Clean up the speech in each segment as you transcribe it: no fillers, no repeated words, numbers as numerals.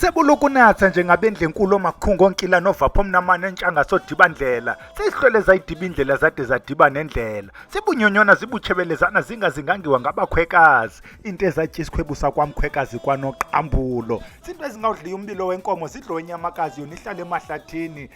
Sebulukunatha njengabendlenkulu omakhungu onkila novapho omnamane entshanga sodibandlela seyihlwele zayidiba indlela zade zadiba nendlela sibunyonyona zibuchebelezana zingazingangiwa ngabakhwekazi into ezatya isikhwebu sakwamkhwekazi kwanoqambulo zinto ezingawudliya umbilo wenkomo zidlo inyamakazi yona ihlale emahlathini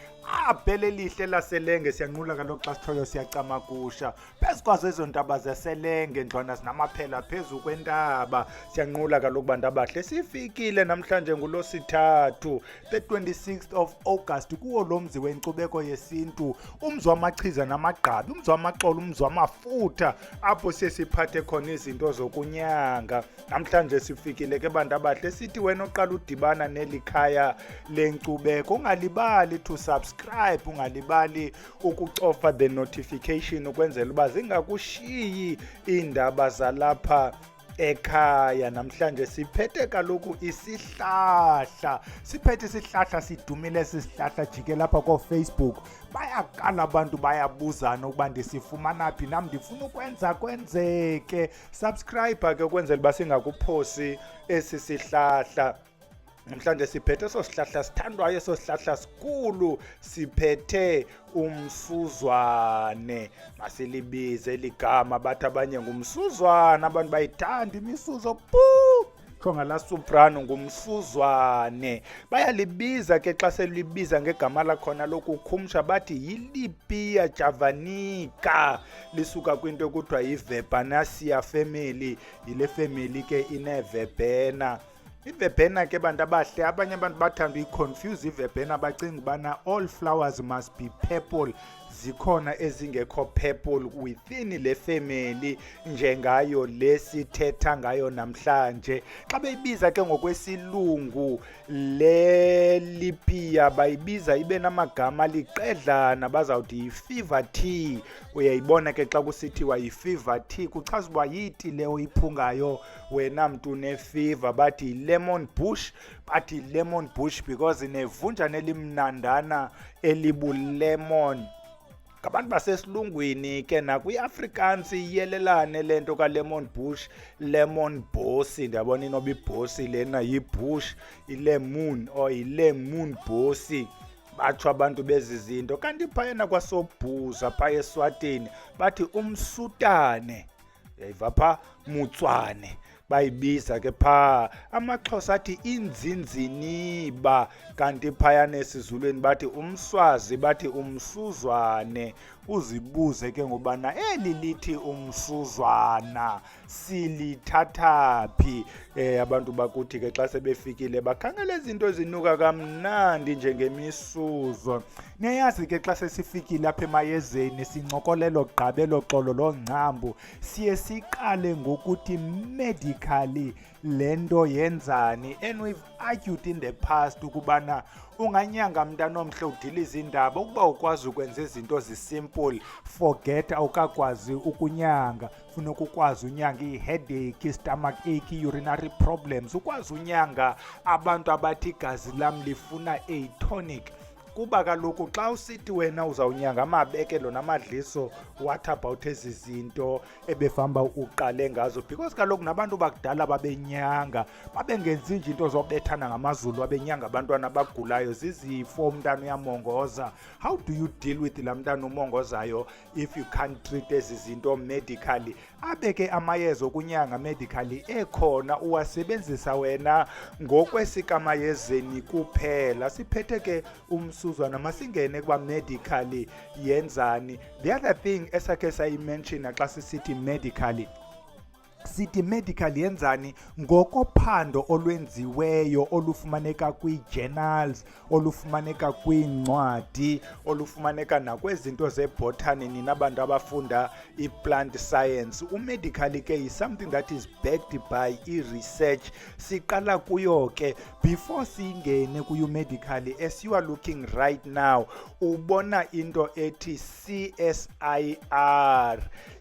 abhele lihle laselenge siyanqula kaloku xa sithoyo siyacamakusha phezu kwazo ezo ntaba zeselenge ndlwana zinamaphela phezu kwentaba siyanqula kaloku bantu abahle sifikile namhlanje ngolosithathu the 26th of August kuwo lo mzi wenkcubeko yesintu umzi wamachiza namagqabi umzi wamaxolo umzi wamafutha apho siye siphathe khona izinto zokunyanga namhlanje sifikile ke bantu abahle sithi wena oqala udibana neli khaya lenkcubeko ungalibali to subscribe ungalibali ukucofa the notification ukwenzela uba zingakushiyi iindaba zalapha ekhaya namhlanje siphethe kaloku isihlahla sidumile sisihlahla jike lapha ko-Facebook bayaqala abantu bayabuzana ukuba ndisifumana phi nam ndifuna ukwenza kwenzeke subscribe ke ukwenzela uba singakuphosi esi sihlahla namhlanje siphethe so sihlahla sithandwayo so sihlahla sikhulu siphethe umsuzwane masilibize ligama bathi abanye ngumsuzwana abantu bayithanda imisuzo khonga la soprano ngumsuzwane bayalibiza ke xa selibiza ngegama lakhona lokukhumsha bathi yilipia javanica lisuka kwinto ekuthiwa yiverbanaceae family yile family ke ineverbena iverbena ke bantu abahle abanye abantu bathanda uyiconfuse iverbena bacinga ubana all flowers must be purple zikhona ezingekho purple within le family njengayo lesithetha ngayo namhlanje xa beyibiza ke ngokwesilungu le lipia bayibiza ibe namagama liqedlana bazawuthi yi-fever tea uyayibona ke xa kusithiwa yi-fever tea kuchaza uba yiti le oyiphungayo wena mntu ne-fever bathi lemon bush bathi lemon bush because inevunjana elimnandana elibulemon ngabantu basesilungwini ke nakwi-Afrikaans iyelelane lento ka-lemon bush lemon bosi ndiyabona inoba ibhosi lena yi-bush ilemon or ilemon bosi batsho abantu bezi zinto kanti phayena kwasobhuza phaya eSwatini bathi umsutane yayiva pha mutswane bayibiza ke pha amaXhosa athi inzinziniba kanti phayana esizulweni bathi umswazi bathi umsuzwane uzibuze ke ngobana eli lithi umsuzwana silithathaphi abantu bakuthi ke xa sebefikile bakhangela izinto ezinuka kamnandi njengemisuzo niyazi ke xa sesifikile apha emayezeni sincokolelo gqabelo xolo longcambu siye siqale ngokuthi medically lento yenzani and we've argued in the past ukubana unganyanga mntana omhle udiliza indaba ukuba ukwazi ukwenza izinto zisimple forget awukakwazi ukunyanga funeka ukwazi unyanga i-headache i-stomach ache i-urinary problems ukwazi unyanga abantu abathi igazi lam lifuna a tonic kuba kaloku xa usithi wena uzawunyanga amabekelo namadliso what about ezi zinto ebefamba uqale ngazo because kaloku nabantu bakudala babenyanga babengenzi nje into zobethana ngamazulu abenyanga abantwana abagulayo zizifo umntana uyamongoza how do you deal with la mntana umongozayo if you can't treat ezi zinto medically abeke amayeza okunyanga medically ekhona uwasebenzisa wena ngokwesikamayezeni kuphela siphethe ke umsuzwana masingene kuba medically yenzani the other thing esakhe sayimention xa sisithi medically sithi medical yenzani ngokophando olwenziweyo olufumaneka kwi-journals olufumaneka kwiincwadi olufumaneka nakwezinto zebotany ninabantu abafunda i-plant science umedical ke is something that is backed by i-research siqala kuyo ke before singene kuyo medical as you are looking right now ubona into ethi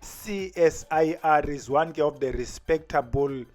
CSIR is one of the respectable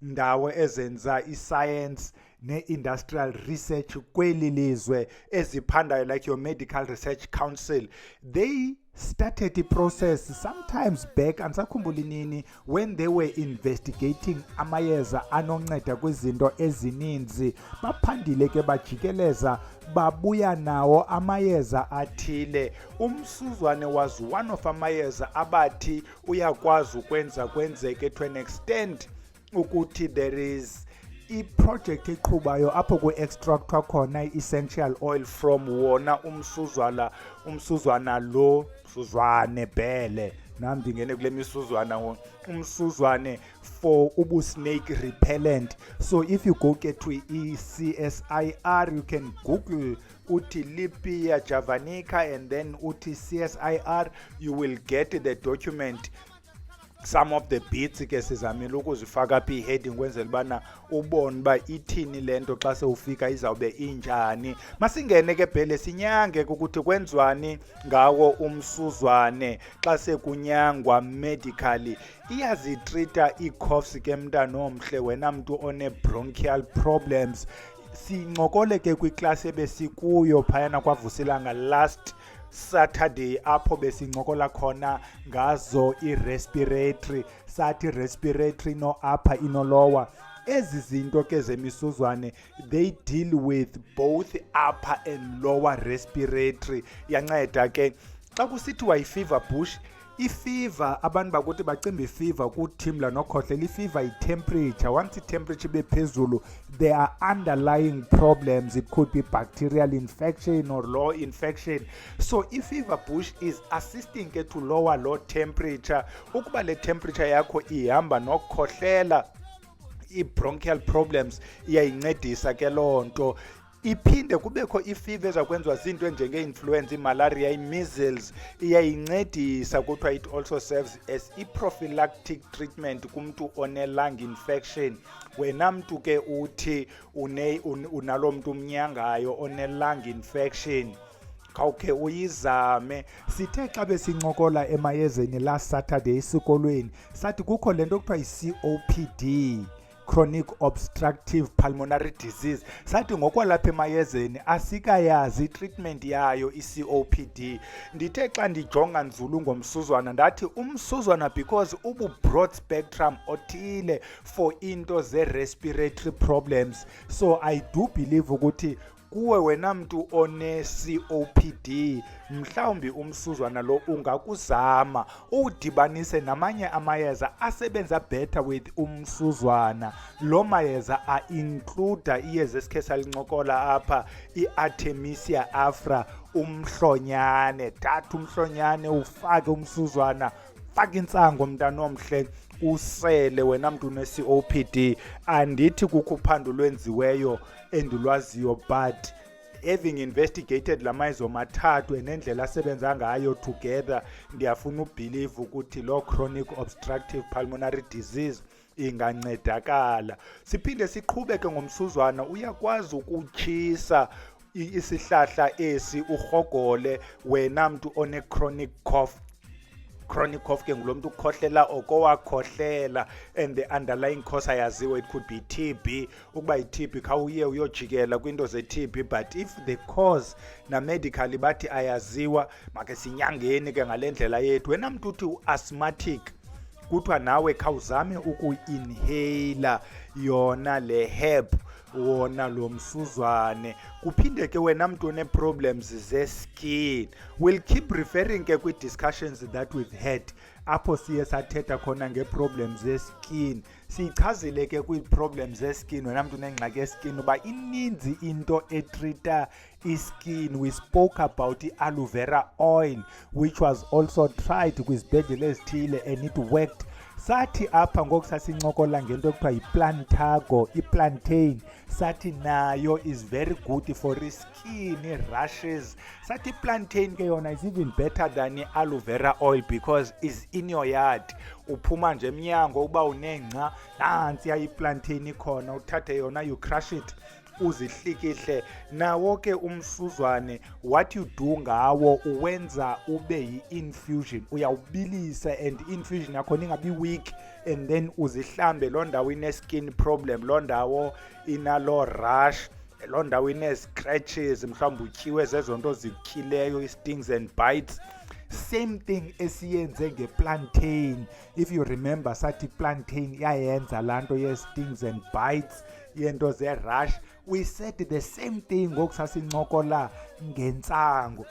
ndawo ezenza i-science ne-industrial research kweli lizwe eziphandayo like your Medical Research Council, they started the process sometimes back andisakhumbula inini when they were investigating amayeza anonceda kwizinto ezininzi. Baphandile ke bajikeleza babuya nawo amayeza athile. Umsuzwane was one of amayeza abathi uyakwazi ukwenza kwenzeke to an extent ukuthi there is i-project eqhubayo apho ku-extractwa khona i-essential oil from wona umsuzwana lo msuzwane bhele nam ndingene kule misuzwana umsuzwane for snake repellent. So if you go get to CSIR, you can google uthi Lipia javanica and then uthi CSIR, you will get the document. Some of the bits ke sizamile ukuzifaka apha i-heading kwenzela ubana ubone uba ithini le nto xa sewufika izawube injani. Masingene ke bhele sinyange ukuthi kwenziwani ngawo umsuzwane xa sekunyangwa medically. Iyazitrita ii-coughs ke mntana omhle wena mntu one-bronchial problems. Sincokole ke kwiklasi ebesikuyo phayana kwavusilanga last Saturday apho besincokola khona ngazo i-respiratory, sathi respiratory no upper inolower. Ezi zinto ke zemisuzwane, they deal with both upper and lower respiratory. Yanceda ke xa kusithiwa i-fever bush, i-fever abantu bakuthi bacimba i-fever kuthimla nokhohlela. I-fever yi-temperature. Once i-temperature ibe phezulu, there are underlying problems. It could be bacterial infection or low infection. So i-fever bush is assisting ke to lower low temperature. Ukuba le temperature yakho ihamba nokhohlela, i-bronchial problems iyayincedisa ke loo nto. Iphinde kubekho i-fever ezakwenziwa zinto njenge-influenza, i-malaria, i-measles, iyayincedisa kuthiwa it also serves as i-prophylactic treatment kumntu one-lung infection. Wena mntu ke uthi unalo mntu umnyangayo one-lung infection, khawukhe uyizame. Sithe xa besincokola emayezeni last Saturday esikolweni, sathi kukho le nto kuthiwa yi-COPD, chronic obstructive pulmonary disease. Sathi ngokwalapha emayezeni asikayazi treatment yayo i-COPD. Ndithe xa ndijonga nzulu ngomsuzwana ndathi umsuzwana because broad spectrum othile for into ze-respiratory problems. So I do believe ukuthi kuwe wena mntu one-COPD mhlawumbi umsuzwana lo ungakuzama udibanise namanye amayeza asebenza better with umsuzwana. Lo mayeza a-includa iyeza esikhe salincokola apha, i-Artemisia afra, umhlonyane. Thatha umhlonyane ufake umsuzwana, faka intsango mntana omhle, usele wena mntu une-COPD. Andithi kukho uphando lwenziweyo endilwaziyo, but having investigated la mayeza mathathu nendlela asebenza ngayo together, ndiyafuna ubelieve ukuthi lo chronic obstructive pulmonary disease ingancedakala. Siphinde siqhubeke ngomsuzwana. Uyakwazi ukutshisa isihlahla esi urhogole wena mntu one-chronic cough. Chronic cough ke ngulomuntu ukhohlela okowakhohlela, and the underlying cause ayaziwe. It could be TB. Ukuba yi-TB khawuye uyojikela kwinto ze-TB, but if the cause na medically bathi ayaziwa, make sinyangeni ke ngale ndlela yethu. Wena mntu uthi u-asthmatic, kuthiwa nawe khawuzame uku-inhaler yona le herb, wona lo msuzwane. Kuphinde ke wena mntu one-problems ze-skin, we'll keep referring ke kwi-discussions that we've had apho siye sathetha khona nge-problems ze-skin. Siyichazile ke kwi-problems ze-skin wena mntu unengxaki ye-skin uba ininzi into etrita i-skin. We spoke about i-aloe vera oil which was also tried kwizibhedlele ezithile and it worked. Sathi apha ngoku sasincokola ngento ekuthiwa yi-plantago, i-plantain, sathi nayo is very good for skin rashes. Sathi i-plantain ke yona is even better than i-aloe vera oil because is in your yard. Uphuma nje emnyango uba unengca, nantsi ya i-plantain ikhona, uthathe yona, you crush it, uzihlikihle. Nawo ke umsuzwane what you do ngawo uwenza ube yi-infusion, uyawubilisa and infusion yakhona ingabi weak, and then uzihlambe loo ndawo ine-skin problem, loo ndawo inaloo rush, loo ndawo ine-scratches, mhlawumbi utyiwe zezo nto zikhileyo, i-stings and bites. Same thing esiyenze ngeplantain. If you remember, sathi plantain iyayenza laa nto ye-stings and bites, yeento ze-rush. We said the same thing ngoku sasincokola ngentsangu.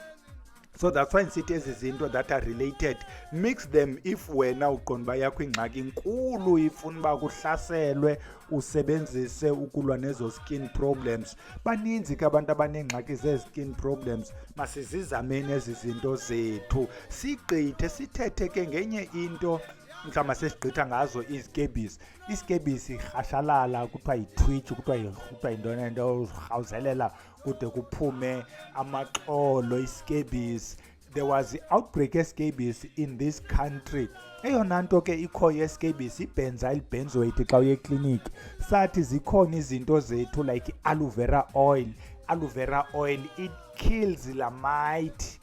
So that's why ndisithi ezi zinto that are related, mix them. If wena uqonda uba yakho ingxaki inkulu ifuna uba kuhlaselwe usebenzise ukulwa nezo skin problems, baninzi ke abantu abaneengxaki zezi-skin problems, masizizameni ezi zinto zethu. Sigqithe sithethe ke ngenye into mhlawumbi sesigqitha ngazo izikebisi. Isikebisi irhashalala, kuthiwa yi-twitch, kuthiwa yintoni nento urhawuzelela kude kuphume amaxolo isikebisi. There was the outbreak escabies in this country. Eyona nto ke ikhoyo escabies i-benzyl benzoate. Xa uye ekliniki sathi zikhona izinto zethu like aloe vera oil. Aloe vera oil, it kills la mite,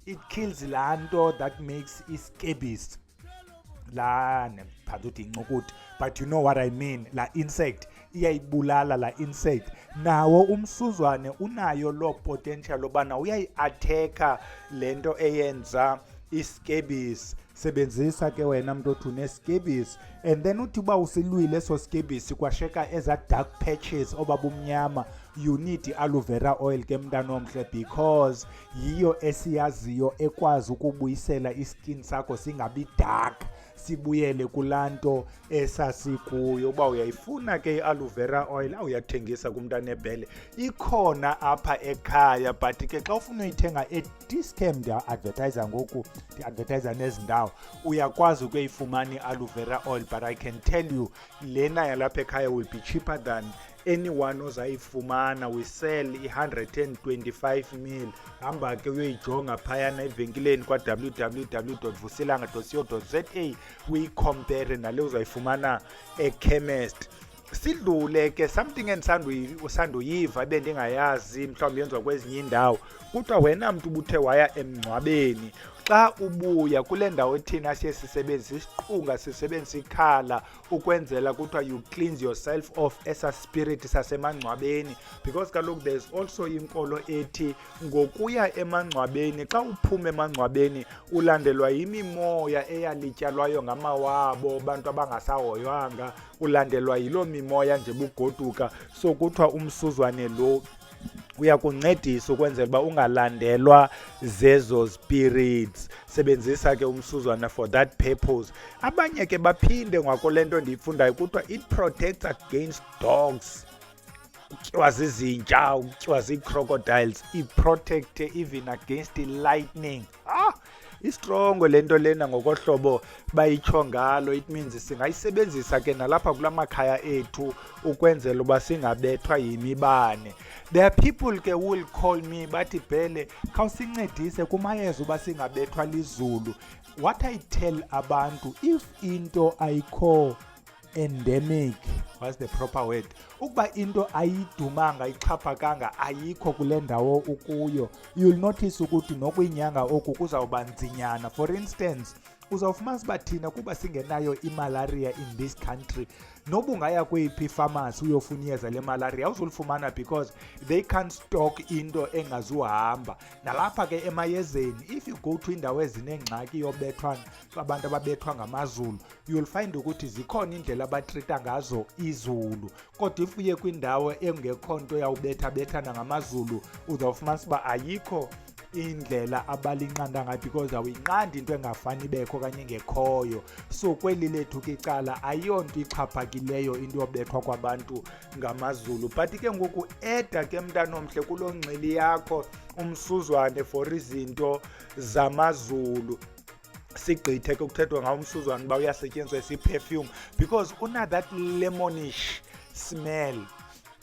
it kills laa nto that makes iscabies, laa nephathuthi incukuthi, but you know what I mean, la insect iyayibulala la insect. Nawo umsuzwane unayo loo potential obana uyayi-atheka le nto eyenza iscabies. Sebenzisa ke wena mntu othi unescabies, and then uthi uba usilwile eso scabies kwasheka eza dark patches obabumnyama, you need i-aloe vera oil ke mntana omhle, because yiyo esiyaziyo ekwazi ukubuyisela iskin sakho singabi dark, sibuyele kulaa nto esasikuyo. Uba uyayifuna ke i-aloe vera oil awuyathengisa kumntana ebhele, ikhona apha ekhaya, but ke xa ufuna uyithenga e-Dischem, ndiya-advertise ngoku, ndiadvertise nezi ndawo, uyakwazi ukuyifumana i-aloe vera oil, but I can tell you lena yalapha ekhaya will be cheaper than anyone ozayifumana. We sell i-125 ml. Hamba ke uyoyijonga phayana evenkileni kwa-www.vusilanga.co.za uyicompare nale uzayifumana e-chemist. Sidlule ke something endisandoyiva ebendingayazi, mhlawumbi yenziwa kwezinye iindawo. Kuthiwa wena mntu ubuthe waya emngcwabeni, xa ubuya kule ndawo thina siye sisebenzisa isiqhunga, sisebenzisa ikhala ukwenzela kuthiwa you cleanse yourself off esa spirit sasemangcwabeni, because kaloku there is also inkolo ethi ngokuya emangcwabeni, xa uphuma emangcwabeni ulandelwa yimimoya eyalityalwayo ngamawabo, abantu abangasahoywanga, ulandelwa yiloo mimoya nje bugoduka. So kuthiwa umsuzwane lo uyakuncedisa ukwenzela uba ungalandelwa zezo spirits. Sebenzisa ke umsuzwana for that purpose. Abanye ke baphinde ngakule nto ndiyifundayo kuthiwa it protects against dogs, ukutyiwa zizinja, ukutyiwa zii-crocodiles, iprotect even against lightning. Istrongo le nto lena ngokohlobo bayitsho ngalo. It means singayisebenzisa ke nalapha kula makhaya ethu ukwenzela uba singabethwa yimibane. There are people ke who will call me bathi Bhele khawusincedise kumayeza uba singabethwa lizulu. What I tell abantu, if into ayikho endemic, what's the proper word, ukuba into ayidumanga ixhaphakanga ayikho kule ndawo ukuyo, you'll notice ukuthi nokwinyanga oku kuzawuba nzinyana. For instance, uzawufumanisa uba thina kuba singenayo imalaria in this country, noba ungaya kweyiphi ifamasi uyofuna iyeza lemalaria awuzulifumana, because they can't stock into engazuhamba. Nalapha ke emayezeni, if you go to indawo ezinengxaki yobethwa, abantu ababethwa ngamazulu, you'll find ukuthi zikhona indlela abatrita ngazo izulu. Kodwa if uye kwindawo engekho nto yawubetha-bethana ngamazulu, uzawufumanisa uba ayikho indlela abalinqanda ngayo, because awuyinqandi into engafani ibekho okanye engekhoyo. So kweli lethu ke icala ayonto ixhaphakileyo into yobethwa kwabantu ngamazulu. But ke ngoku eda ke mntana omhle kuloo ngxili yakho umsuzwane for izinto zamazulu. Sigqithe ke kuthethwa ngawo umsuzwane uba uyasetyenziswa esi-perfume, because una that lemonish smell.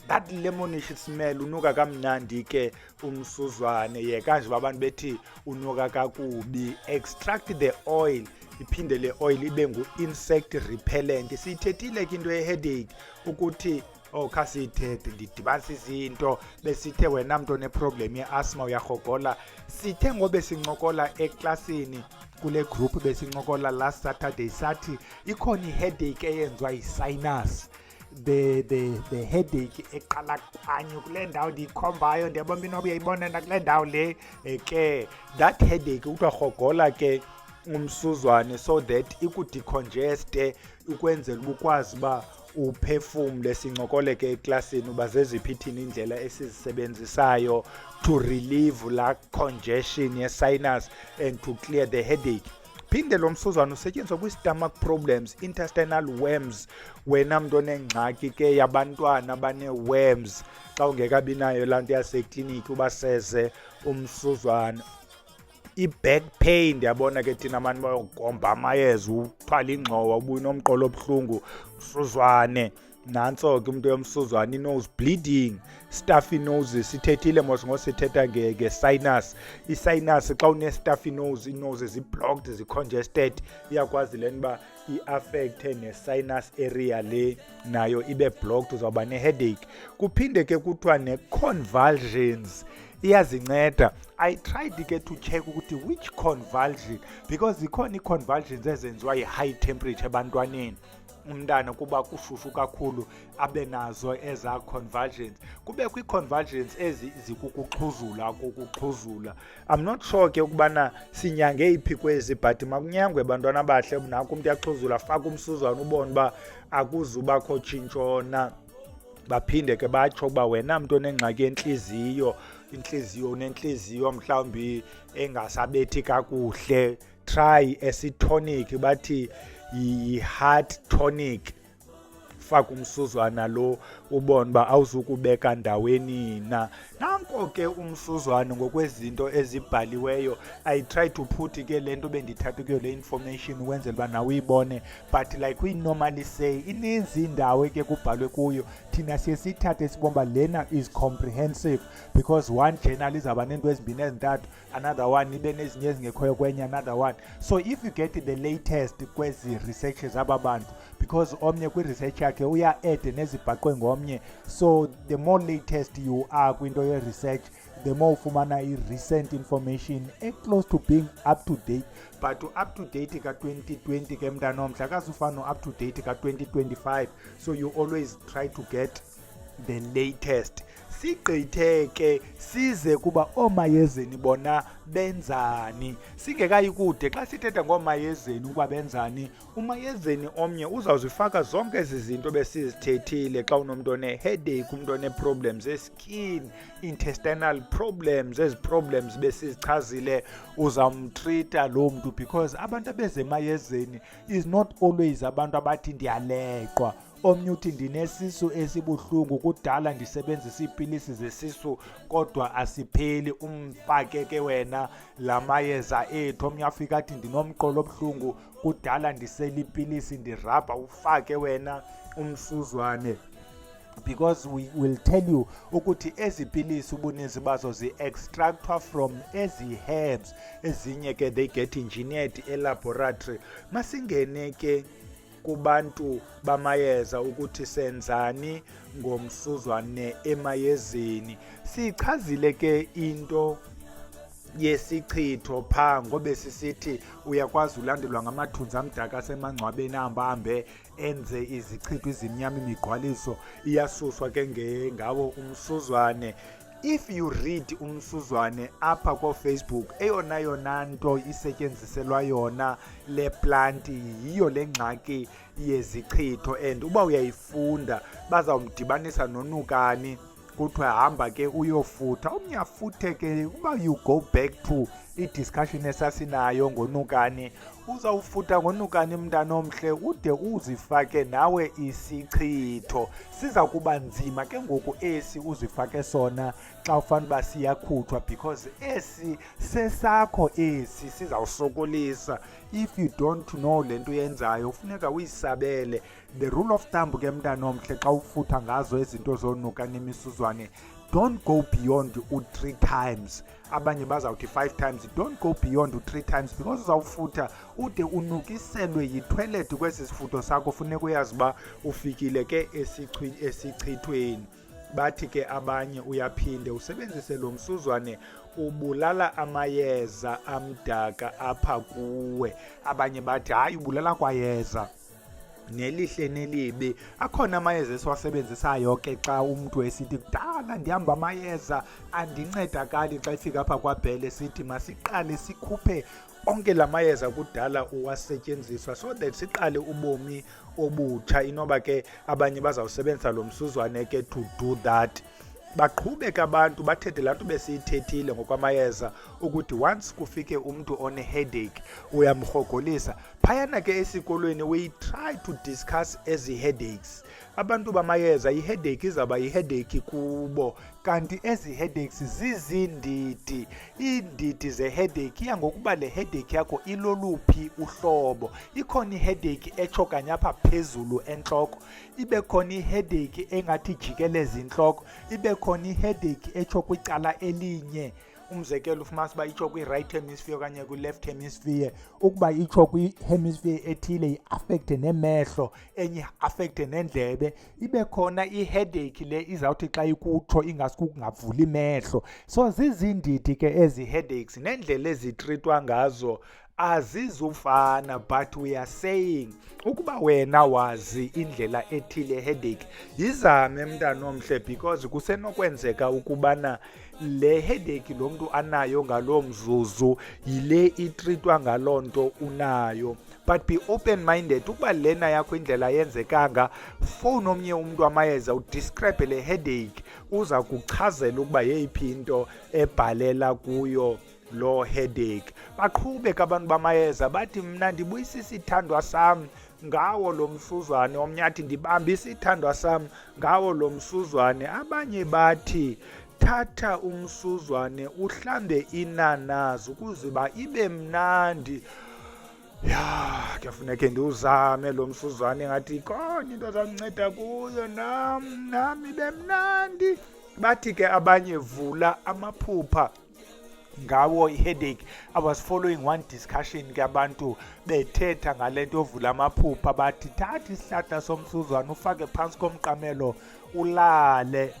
That lemonish smell unuka kamnandi ke umsuzwane. Yeka nje abantu bethi unuka kakubi. Extract the oil, iphinde le oil ibe ngu-insect repellent. Siyithethile ke into ye-headache ukuthi khasithethe ndidibanisa izinto besithe wena mntu oneproblem ye-asthma uyarhogola. Sithe ngobe sincokola eklasini kule group besincokola last Saturday sathi ikhona i-headache eyenziwa yi-sinus. The headache eqala kanye kule ndawo ndiyikhombayo ndiyabona inoba uyayibona nakule ndawo le ke that headache kuthiwa rhogola ke umsuzwane so that ikudecongeste ukwenzela uba ukwazi uba uphefumle. Sincokole ke eklasini uba zeziphi ithini indlela esizisebenzisayo to relieve la congestion ye-sinus and to clear the headache. Phinde lo msuzwane usetyenziswa kwi-stomach problems, intestinal worms. Wena mntu onengxaki ke yabantwana abanee-worms xa ungekabi nayo laa nto yasekliniki ubaseze umsuzwane. I-back pain ndiyabona ke thina mani bayogomba amayeza uthwala ingxowa ubuye nomqolo obuhlungu umsuzwane. Nantso ke umuntu yomsuzwane, i-nose bleeding, stuffy nose. Sithethile mos ngosithetha nge-sinus. I-sinus xa une-stuffy nose, i-nose zi-blocked, zi-congested, iyakwazi le nto uba i-affecte ne-sinus area le nayo ibe blocked, uzawuba ne-headache. Kuphinde ke kuthiwa ne-convulsions iyazinceda. I tried ke to check ukuthi which convulsion, because zikhona ii-convulsions ezenziwa yi-high temperature ebantwaneni. Umntana kuba kushushu kakhulu abe nazo eza convulsions. Kubekho ii-convulsions ezikukuxhuzula. I'm not sure ke ukubana sinyange iphi kwezi, but makunyangwe bantwana bahle. Nakho umntu yaxhuzula, faka umsuzwane ubone uba akuzubakho tshintshona. Baphinde ke batsho uba wena mntu onengxaki yentliziyo, unentliziyo mhlawumbi engasabethi kakuhle, try acid tonic, bathi yi-heart tonic. Faka umsuzwana lo ubone uba awuzukubeka ndaweni na. Nanko ke umsuzwane ngokwezinto ezibhaliweyo. I try to put ke le nto bendithatha kuyo le information ukwenzela uba nawe uyibone, but like we normally say, ininzi indawo ke kubhalwe kuyo. Thina siye sithathe sibomba lena is comprehensive, because one journal izawuba nento ezimbini ezintathu, another one ibe nezinye ezingekhoyo kwenye, another one. So if you get the latest kwezi researches aba bantu, because omnye kwi-research yakhe uya-add nezibhaqwe ngomnye, so the more latest you are kwinto ye-research, the more ufumana i-recent information close to being up to date. But up to date ka-2020 ke mntana omhle akazufana no-up to date ka-2025, so you always try to get the latest. Sigqithe ke size kuba oomayezeni bona benzani. Singekayi kude xa sithetha ngoomayezeni ukuba benzani, umayezeni omnye uzawuzifaka zonke ezi zinto besizithethile. Xa unomntu one-headache, umntu one-problems e-skin, intestinal problems, ezi problems besizichazile, uzamtrita loo mntu, because abantu abezemayezeni is not always abantu abathi ndiyaleqwa. Omnye uthi ndinesisu esibuhlungu, kudala ndisebenzisa iipilisi zesisu kodwa asipheli, umfake ke wena la mayeza ethu. Omnye afika athi ndinomqolo obuhlungu, kudala ndisela ipilisi ndirabha, ufake wena umsuzwane. Because we will tell you ukuthi ezi pilisi ubuninzi bazo zi-extractwa from ezi herbs, ezinye ke they get engineered elaboratory. Masingene ke kubantu bamayeza ukuthi senzani ngomsuzwane emayezeni. Sichazile ke into yesichitho phaa ngobe sisithi uyakwazi ulandelwa ngamathunzi amdaka asemangcwabeni ahambe enze izichitho ezimnyama, imigqwaliso iyasuswa ke ngawo umsuzwane. If you read umsuzwane apha ko-Facebook, eyona nto isetyenziselwa yona le plant yiyo le ngxaki yezichitho, and uba uyayifunda bazawumdibanisa nonukani kuthiwa hamba ke uyofutha. Omnye afuthe ke, uba you go back to i-discussion esasinayo ngonukani, uzawufutha ngonukani mntana omhle ude uzifake nawe isichitho. Siza kuba nzima ke ngoku esi uzifake sona xa ufana uba siyakhuthwa, because esi sesakho, esi sizawusokolisa. If you don't know le nto uyenzayo funeka uyisabele. The rule of thumb ke mntana omhle xa ufutha ngazo izinto zonuka nemisuzwane, don't go beyond u-3 times, abanye bazawuthi 5 times. Don't go beyond u-3 times because uzawufutha ude unukiselwe yitoilet kwesi sifutho sakho. Funeka uyazi uba ufikile ke esichithweni. Bathi ke abanye uyaphinde usebenzise lo msuzwane ubulala amayeza amdaka apha kuwe. Abanye bathi hayi ubulala kwayeza nelihle nelibi. Akhona amayeza esiwasebenzisayo ke xa umntu esithi kudala ndihamba amayeza andincedakali, xa ifika apha kwaBhele sithi masiqale sikhuphe onke la mayeza kudala uwasetyenziswa so that siqale ubomi obutsha. Inoba ke abanye bazawusebenzisa lo msuzwane ke to do that. Baqhubeka abantu bathethe laa nto besiyithethile ngokwamayeza ukuthi once kufike umntu one-headache uyamrhogolisa. Phayana ke esikolweni we try to discuss ezi headaches. Abantu bamayeza i-headache izawuba yi-headache kubo, kanti ezi headaches zizindidi. Iindidi ze-headache iya ngokuba le headache yakho iloluphi uhlobo. Ikhona i-headache etsho kanye apha phezulu entloko, ibe khona i-headache engathi jikeleza intloko, ibe khona i-headache etsho kwicala elinye. Umzekelo ufumanisa uba itsho kwi-right hemisphere okanye kwi-left hemisphere. Ukuba itsho kwi-hemisphere ethile i-affecte nemehlo, enye i-affecte nendlebe. Ibe khona i-headache le izawuthi xa ikutsho ingasuke ukungavuli imehlo. So zizindidi ke ezi headaches, nendlela ezitritwa ngazo azizufana. But we are saying ukuba wena wazi indlela ethile headache, yizame mntana omhle, because kusenokwenzeka ukubana le headache lo mntu anayo ngaloo mzuzu yile itritwa ngaloo nto unayo. But be open-minded. Ukuba lena yakho indlela yenzekanga, fowuni omnye umntu amayeza udescribe le headache, uza kuchazela ukuba yeyiphi into ebhalela kuyo lo headache. Baqhubeka abantu bamayeza bathi mna ndibuyisa isithandwa sam ngawo lo msuzwane. Omnye athi ndibambe isithandwa sam ngawo lo msuzwane. Abanye bathi thatha umsuzwane uhlambe inanazi ukuze ba ibe mnandi. Ya, kuyafuneka ndiwuzame lo msuzwane, ngathi khona into ezawunceda kuyo nam ibe mnandi. Bathi ke abanye vula amaphupha ngawo i-headache. I was following one discussion ke abantu bethetha ngale nto yovula amaphupha. Bathi thatha isihlahla somsuzwane ufake phantsi komqamelo ulale,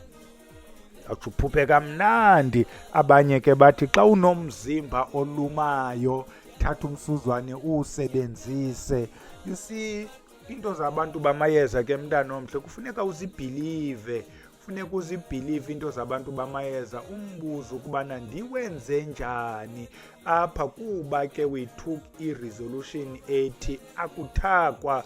athi uphuphe kamnandi. Abanye ke bathi xa unomzimba olumayo thatha umsuzwane uwusebenzise. You see, into zabantu bamayeza ke mntana omhle kufuneka uzibhilive. Funeka uzibhilive into zabantu bamayeza. Umbuzo ukubana ndiwenze njani apha, kuba ke we took i-resolution ethi akuthakwa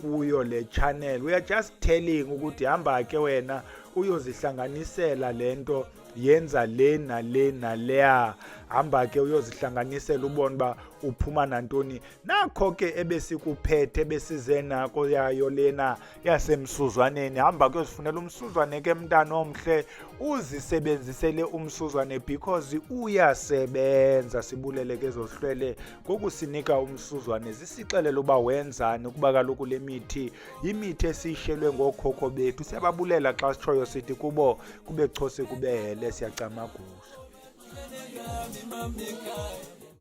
kuyo le channel. We are just telling ukuthi hamba ke wena uyozihlanganisela lento, yenza le nale naleya. Hamba ke uyozihlanganisela ubone ba uphuma nantoni. Nakho ke ebesikuphethe ebesize nako yayo lena yasemsuzwaneni. Hamba ke uzifunela umsuzwane ke mntana omhle, uzisebenzisele umsuzwane because uyasebenza. Sibulele ke zohlwele ngokusinika umsuzwane, zisixelele uba wenzani, kuba kaloku le mithi yimithi esiyishelwe ngookhokho bethu. Siyababulela xa sitshoyo sithi kubo kube chose kube hele, siyacamagusha.